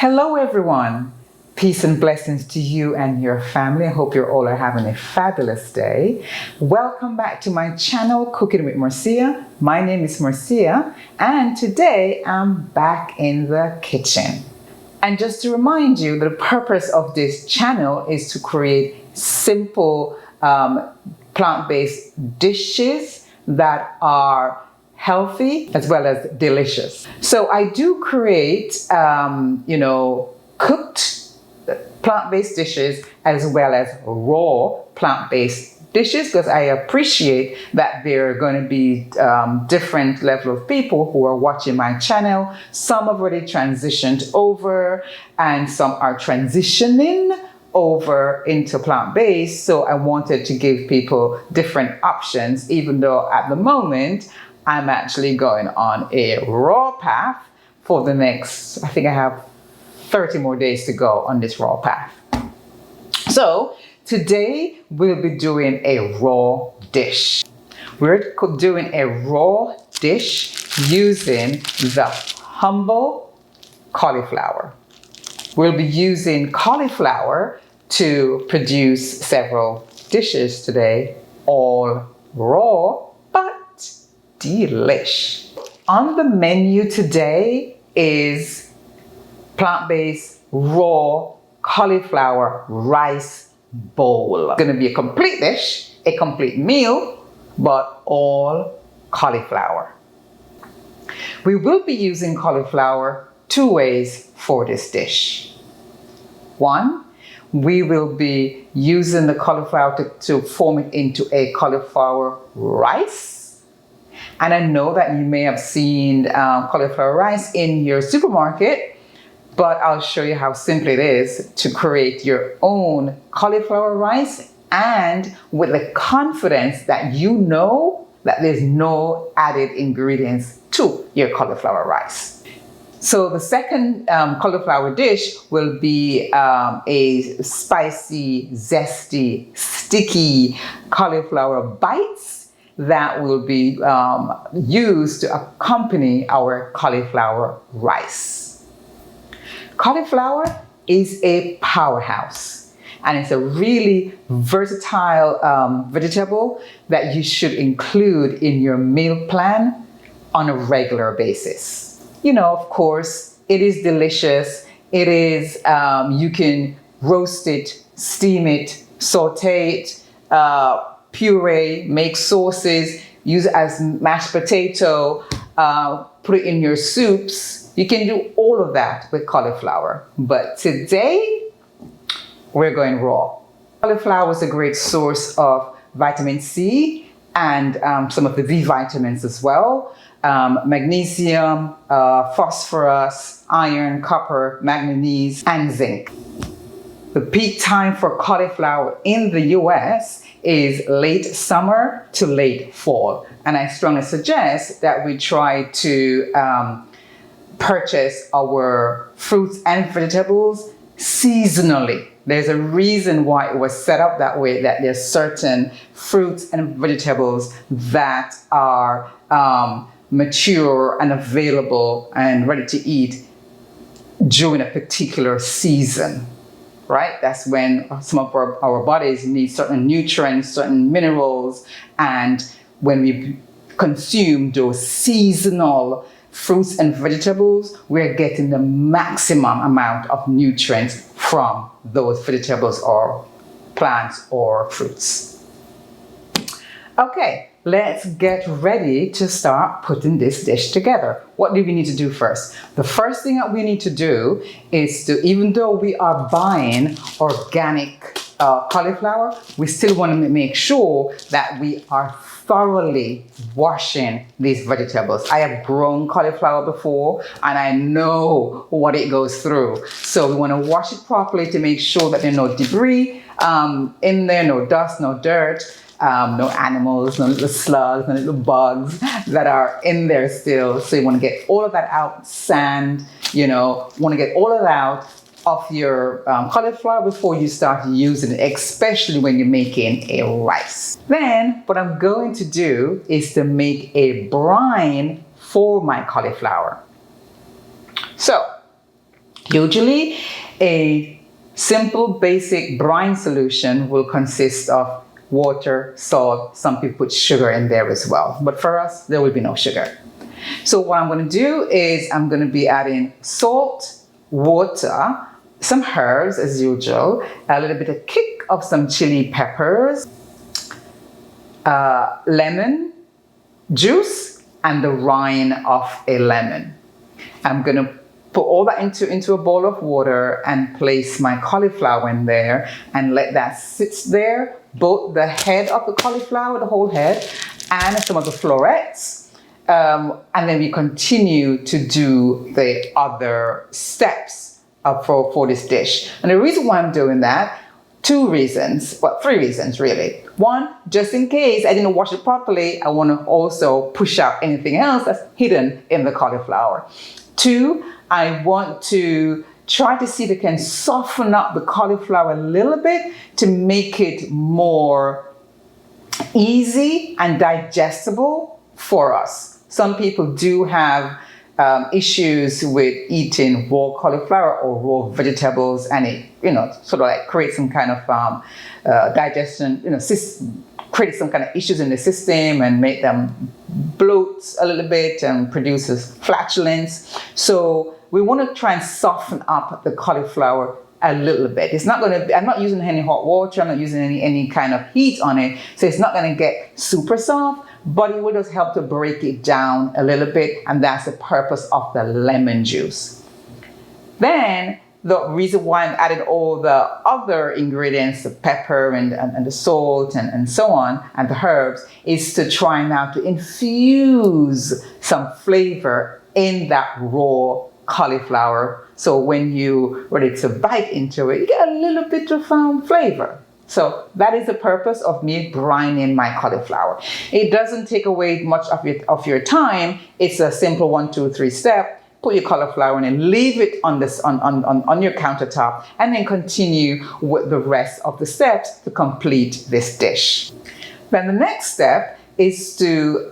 Hello everyone, peace and blessings to you and your family. I hope you're all are having a fabulous day. Welcome back to my channel, Cooking with Marcia. My name is Marcia and today I'm back in the kitchen. And just to remind you, the purpose of this channel is to create simple plant-based dishes that are healthy as well as delicious. So I do create, cooked plant-based dishes as well as raw plant-based dishes because I appreciate that there are going to be different level of people who are watching my channel. Some have already transitioned over and some are transitioning over into plant-based. So I wanted to give people different options, even though at the moment I'm actually going on a raw path for the next, I think I have 30 more days to go on this raw path. So today we'll be doing a raw dish. We're doing a raw dish using the humble cauliflower. We'll be using cauliflower to produce several dishes today, all raw, but delish. On the menu today is plant-based raw cauliflower rice bowl. It's gonna be a complete dish, a complete meal, but all cauliflower. We will be using cauliflower two ways for this dish. One, we will be using the cauliflower to form it into a cauliflower rice. And I know that you may have seen cauliflower rice in your supermarket, but I'll show you how simple it is to create your own cauliflower rice and with the confidence that you know that there's no added ingredients to your cauliflower rice. So the second cauliflower dish will be a spicy, zesty, sticky cauliflower bites that will be used to accompany our cauliflower rice. Cauliflower is a powerhouse and it's a really versatile vegetable that you should include in your meal plan on a regular basis. You know, of course, it is delicious. It is, you can roast it, steam it, saute it, puree, make sauces, use it as mashed potato, put it in your soups. You can do all of that with cauliflower. But today, we're going raw. Cauliflower is a great source of vitamin C and some of the B vitamins as well. Magnesium, phosphorus, iron, copper, manganese, and zinc. The peak time for cauliflower in the US is late summer to late fall. And I strongly suggest that we try to purchase our fruits and vegetables seasonally. There's a reason why it was set up that way, that there's certain fruits and vegetables that are mature and available and ready to eat during a particular season, right? That's when some of our bodies need certain nutrients, certain minerals, and when we consume those seasonal fruits and vegetables, we're getting the maximum amount of nutrients from those vegetables or plants or fruits. Okay, let's get ready to start putting this dish together. What do we need to do first? The first thing that we need to do is to, even though we are buying organic cauliflower, we still want to make sure that we are thoroughly washing these vegetables. I have grown cauliflower before and I know what it goes through. So we want to wash it properly to make sure that there's no debris in there, no dust, no dirt, no animals, no little slugs, no little bugs that are in there still. So you want to get all of that out, sand, want to get all of that out of your cauliflower before you start using it, especially when you're making a rice. Then what I'm going to do is to make a brine for my cauliflower. So Usually, a simple basic brine solution will consist of water, salt, some people put sugar in there as well. But for us, there will be no sugar. So what I'm going to do is I'm going to be adding salt, water, some herbs as usual, a little bit of kick of some chili peppers, lemon juice, and the rind of a lemon. I'm going to put all that into a bowl of water and place my cauliflower in there and let that sit there, both the head of the cauliflower, the whole head, and some of the florets. And then we continue to do the other steps for this dish. And the reason why I'm doing that, three reasons really. One, just in case I didn't wash it properly, I want to also push out anything else that's hidden in the cauliflower. Two, I want to try to see if I can soften up the cauliflower a little bit to make it more easy and digestible for us. Some people do have issues with eating raw cauliflower or raw vegetables, and it, sort of like creates some kind of digestion, creates some kind of issues in the system and make them bloat a little bit and produces flatulence. So we want to try and soften up the cauliflower a little bit. It's not going to, I'm not using any hot water, I'm not using any kind of heat on it, so it's not going to get super soft, but it will just help to break it down a little bit, and that's the purpose of the lemon juice. Then the reason why I'm adding all the other ingredients, the pepper and the salt and so on, and the herbs, is to try now to infuse some flavor in that raw cauliflower. So when you ready to bite into it, you get a little bit of flavor. So that is the purpose of me brining my cauliflower. It doesn't take away much of your time. It's a simple 1, 2, 3 step. Put your cauliflower in and leave it on your countertop, and then continue with the rest of the steps to complete this dish. Then the next step is to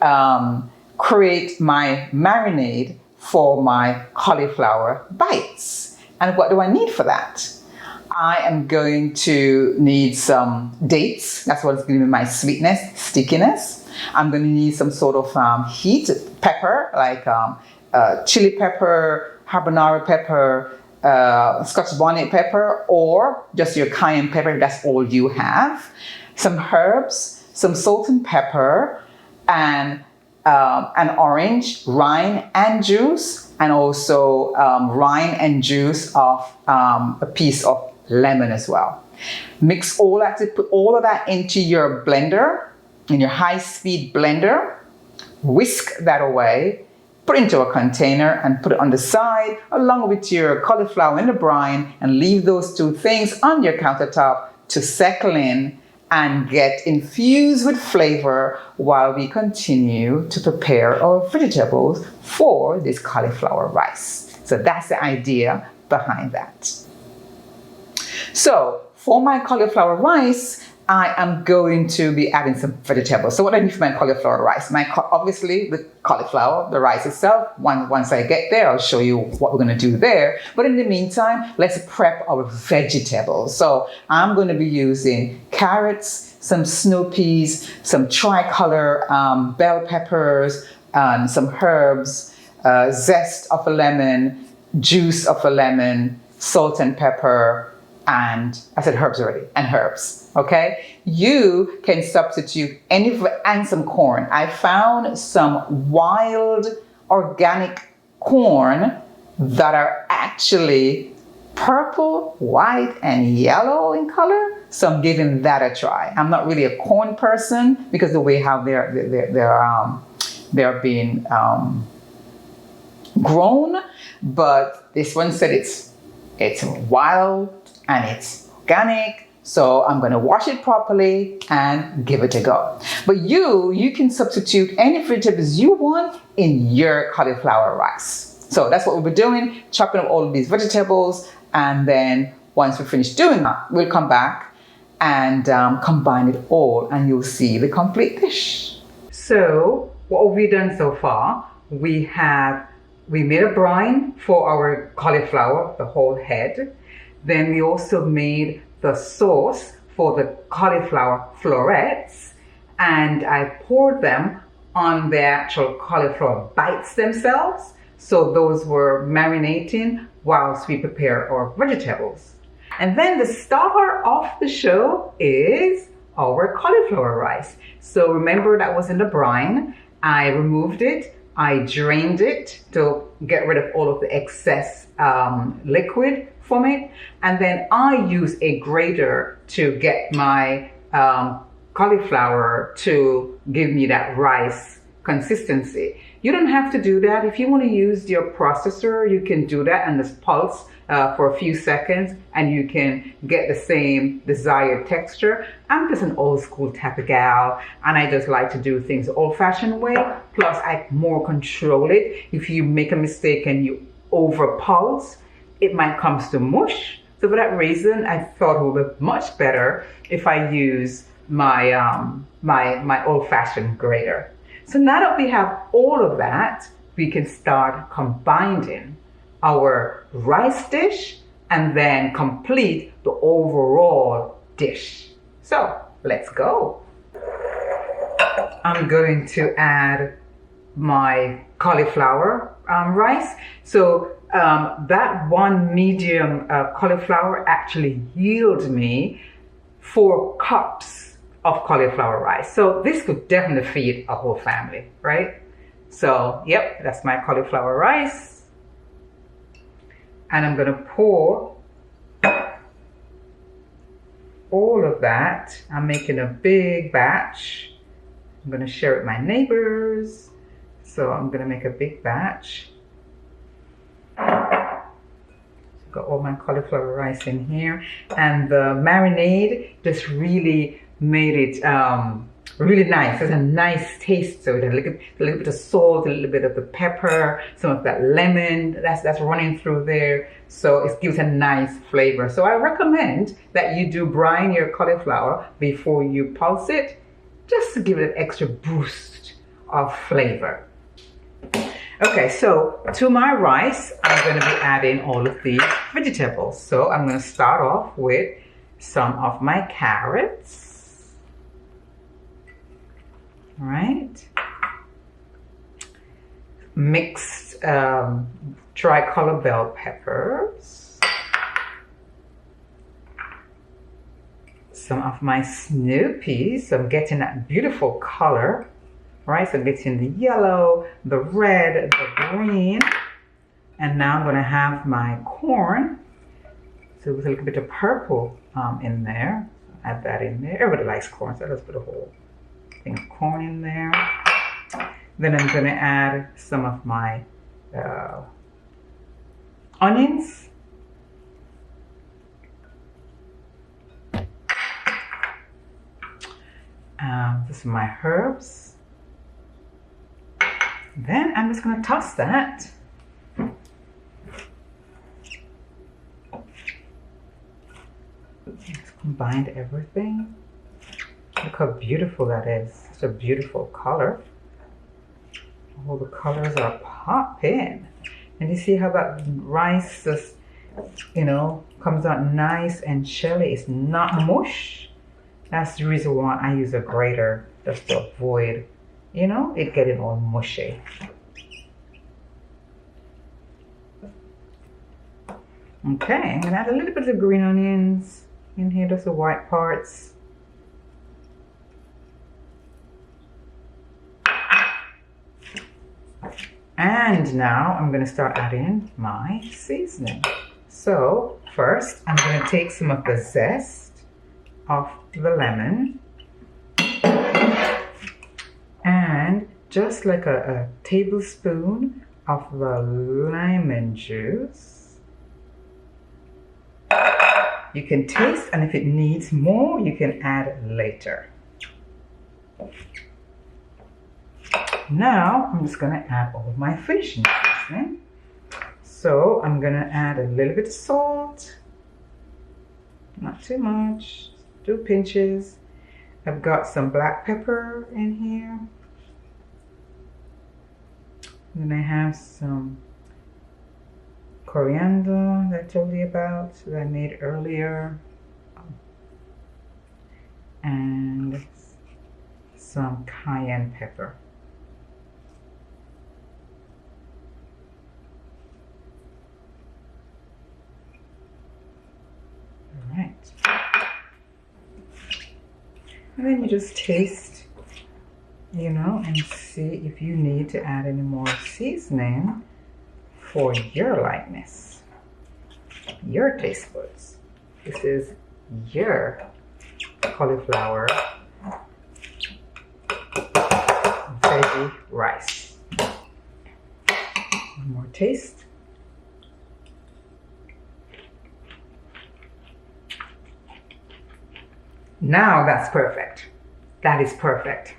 create my marinade for my cauliflower bites. And what do I need for that? I am going to need some dates. That's what's going to be my sweetness, stickiness. I'm going to need some sort of heat, pepper, like chili pepper, habanero pepper, Scotch bonnet pepper, or just your cayenne pepper if that's all you have. Some herbs, some salt and pepper, and an orange rind and juice, and also rind and juice of a piece of lemon as well. Mix all that, put all of that into your blender, in your high-speed blender. Whisk that away, put it into a container and put it on the side along with your cauliflower in the brine, and leave those two things on your countertop to settle in and get infused with flavor while we continue to prepare our vegetables for this cauliflower rice. So that's the idea behind that. So for my cauliflower rice, I am going to be adding some vegetables. So what I need for my cauliflower rice, obviously the cauliflower, the rice itself, once I get there, I'll show you what we're going to do there. But in the meantime, let's prep our vegetables. So I'm going to be using carrots, some snow peas, some tricolor bell peppers, and some herbs, zest of a lemon, juice of a lemon, salt and pepper, and I said herbs already, and herbs, okay? You can substitute and some corn. I found some wild organic corn that are actually purple, white, and yellow in color. So I'm giving that a try. I'm not really a corn person because the way how they're being grown, but this one said it's wild and it's organic, so I'm going to wash it properly and give it a go. But you can substitute any vegetables you want in your cauliflower rice. So that's what we'll be doing, chopping up all of these vegetables, and then once we finish doing that, we'll come back and combine it all, and you'll see the complete dish. So what have we done so far? We have we made a brine for our cauliflower, the whole head. Then we also made the sauce for the cauliflower florets, and I poured them on the actual cauliflower bites themselves. So those were marinating whilst we prepare our vegetables. And then the star of the show is our cauliflower rice. So remember that was in the brine. I removed it. I drained it to get rid of all of the excess liquid from it. And then I use a grater to get my cauliflower to give me that rice consistency. You don't have to do that. If you want to use your processor, you can do that and just pulse for a few seconds and you can get the same desired texture. I'm just an old school type of gal and I just like to do things the old fashioned way. Plus I more control it. If you make a mistake and you over pulse, it might come to mush. So for that reason, I thought it would be much better if I use my my old fashioned grater. So now that we have all of that, we can start combining our rice dish and then complete the overall dish. So let's go. I'm going to add my cauliflower rice. So that one medium cauliflower actually yields me 4 cups of cauliflower rice. So this could definitely feed a whole family, right? So, yep, that's my cauliflower rice. And I'm gonna pour all of that. I'm making a big batch. I'm gonna share it with my neighbors. So I'm gonna make a big batch. Got all my cauliflower rice in here. And the marinade just really made it really nice. There's a nice taste to it. A little bit of salt, a little bit of the pepper, some of that lemon that's running through there. So it gives a nice flavor. So I recommend that you do brine your cauliflower before you pulse it, just to give it an extra boost of flavor. Okay, so to my rice, I'm going to be adding all of these vegetables. So I'm going to start off with some of my carrots. Right, mixed tricolor bell peppers, some of my snow peas. So I'm getting that beautiful color, right? So I'm getting the yellow, the red, the green, and now I'm going to have my corn. So with a little bit of purple in there. Add that in there. Everybody likes corn, so let's put a whole thing of corn in there. Then I'm going to add some of my onions. This are my herbs. Then I'm just going to toss that. Just combined everything. Look how beautiful that is. Such a beautiful color. All the colors are popping. And you see how that rice just, you know, comes out nice and shelly. It's not mush. That's the reason why I use a grater, just to avoid, you know, it getting all mushy. Okay, I'm gonna add a little bit of green onions in here, just the white parts. And now I'm going to start adding my seasoning. So first I'm going to take some of the zest of the lemon and just like a tablespoon of the lemon juice. You can taste, and if it needs more, you can add later. Now I'm just going to add all my finishing seasoning. So I'm going to add a little bit of salt, not too much, 2 pinches. I've got some black pepper in here. Then I have some coriander that I told you about that I made earlier, and some cayenne pepper. All right. And then you just taste, you know, and see if you need to add any more seasoning for your likeness, your taste buds. This is your cauliflower veggie rice. One more taste. Now that's perfect. That is perfect.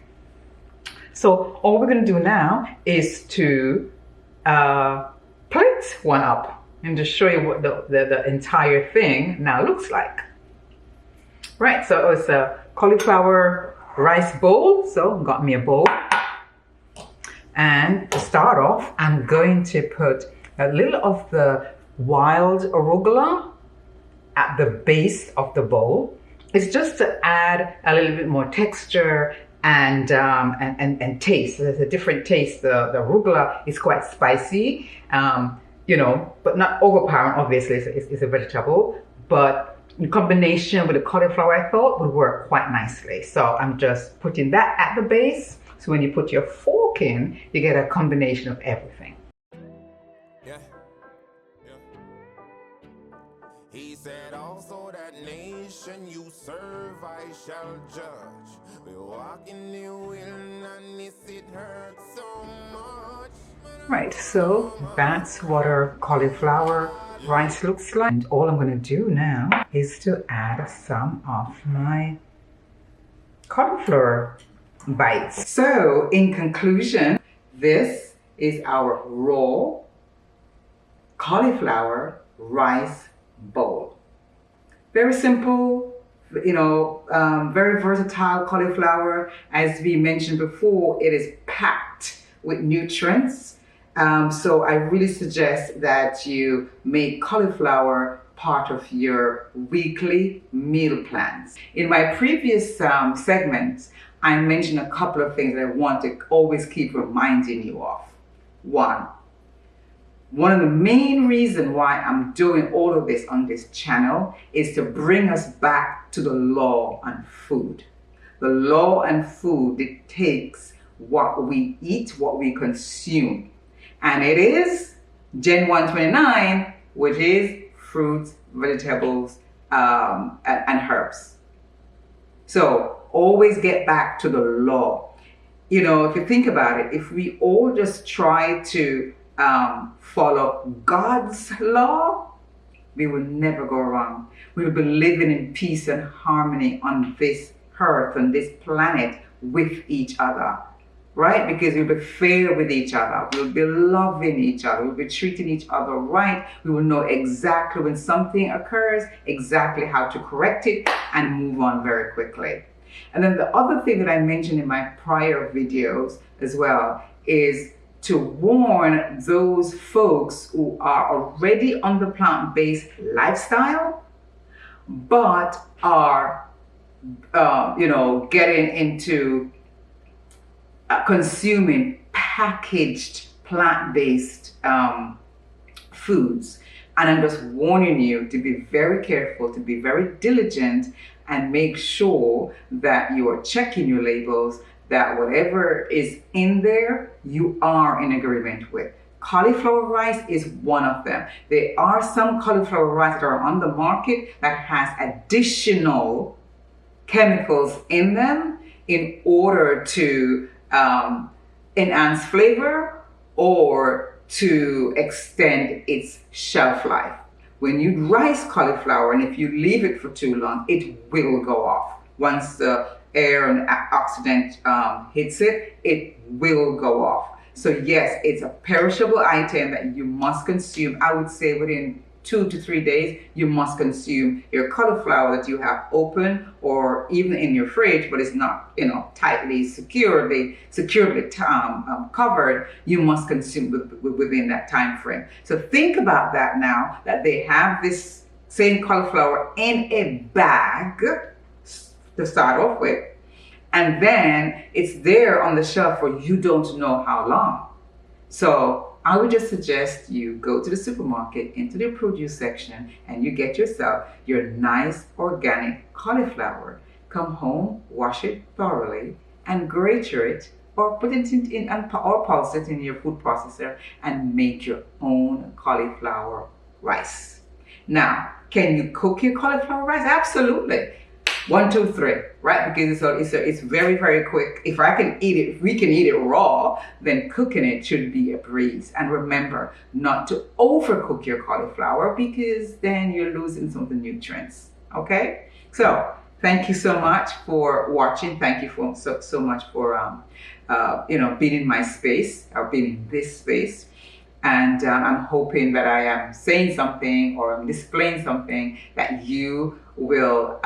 So all we're going to do now is to plate one up and just show you what the entire thing now looks like. Right, so it's a cauliflower rice bowl. So got me a bowl. And to start off, I'm going to put a little of the wild arugula at the base of the bowl. It's just to add a little bit more texture and taste. So there's a different taste. The arugula is quite spicy, you know, but not overpowering. Obviously, it's a vegetable, but in combination with the cauliflower, I thought would work quite nicely. So I'm just putting that at the base. So when you put your fork in, you get a combination of everything. Yeah. He said also that nation you serve I shall judge. We walk in the wilderness, it hurts so much. Right, so that's what our cauliflower rice looks like. And all I'm going to do now is to add some of my cauliflower bites. So in conclusion, this is our raw cauliflower rice bowl. Very simple, you know, very versatile cauliflower. As we mentioned before, it is packed with nutrients. So I really suggest that you make cauliflower part of your weekly meal plans. In my previous segments, I mentioned a couple of things that I want to always keep reminding you of. One of the main reasons why I'm doing all of this on this channel is to bring us back to the law on food. The law on food dictates what we eat, what we consume. And it is Gen 129, which is fruits, vegetables, and herbs. So always get back to the law. You know, if you think about it, if we all just try to follow God's law, we will never go wrong. We will be living in peace and harmony on this earth, on this planet with each other, right? Because we'll be fair with each other. We'll be loving each other. We'll be treating each other right. We will know exactly when something occurs, exactly how to correct it and move on very quickly. And then the other thing that I mentioned in my prior videos as well is to warn those folks who are already on the plant-based lifestyle, but are, you know, getting into consuming packaged plant-based foods. And I'm just warning you to be very careful, to be very diligent, and make sure that you are checking your labels, that whatever is in there, you are in agreement with. Cauliflower rice is one of them. There are some cauliflower rice that are on the market that has additional chemicals in them in order to enhance flavor or to extend its shelf life. When you rice cauliflower, and if you leave it for too long, it will go off. Once the air and oxidant hits it, it will go off. So yes, it's a perishable item that you must consume, I would say within 2 to 3 days, you must consume your cauliflower that you have open or even in your fridge, but it's not, tightly securely covered. You must consume within that time frame. So think about that now that they have this same cauliflower in a bag to start off with, and then it's there on the shelf for you don't know how long. So I would just suggest you go to the supermarket, into the produce section, and you get yourself your nice organic cauliflower. Come home, wash it thoroughly, and grate it, or put it or pulse it in your food processor and make your own cauliflower rice. Now, can you cook your cauliflower rice? Absolutely. 1, 2, 3, right? Because it's very, very quick. If we can eat it raw, then cooking it should be a breeze. And remember not to overcook your cauliflower, because then you're losing some of the nutrients. Okay? So thank you so much for watching. Thank you so much for being in my space, or being in this space. And I'm hoping that I am saying something or I'm displaying something that you will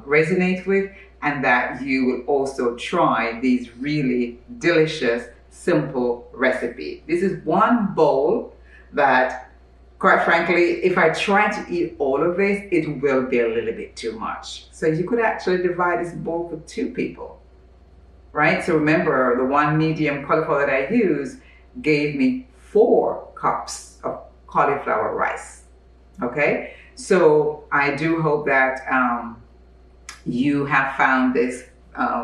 resonate with, and that you will also try these really delicious, simple recipe. This is one bowl that, quite frankly, if I try to eat all of this, it will be a little bit too much. So you could actually divide this bowl for 2 people, right? So remember, the one medium cauliflower that I use gave me 4 cups of cauliflower rice. Okay, so I do hope that you have found this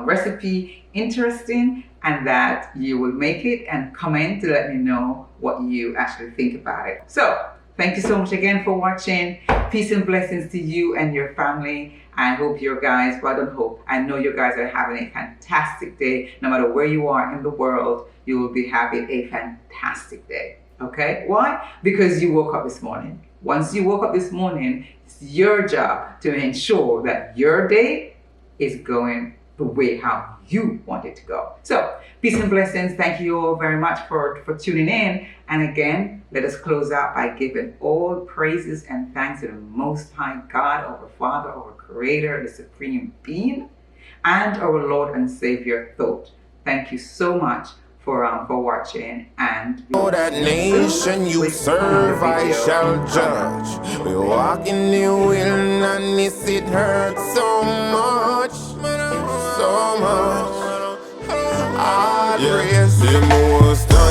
recipe interesting, and that you will make it and comment to let me know what you actually think about it. So thank you so much again for watching. Peace and blessings to you and your family. I hope you guys, well, I don't hope, I know you guys are having a fantastic day. No matter where you are in the world, you will be having a fantastic day. Okay? Why? Because you woke up this morning. Once you woke up this morning, it's your job to ensure that your day is going the way how you want it to go. So, peace and blessings. Thank you all very much for tuning in. And again, let us close out by giving all praises and thanks to the Most High God, our Father, our Creator, the Supreme Being, and our Lord and Savior, Thought. Thank you so much for watching, and Oh, that nation you serve, I shall judge. We walk in the wilderness, it hurts so much, so much. I praise the Most High.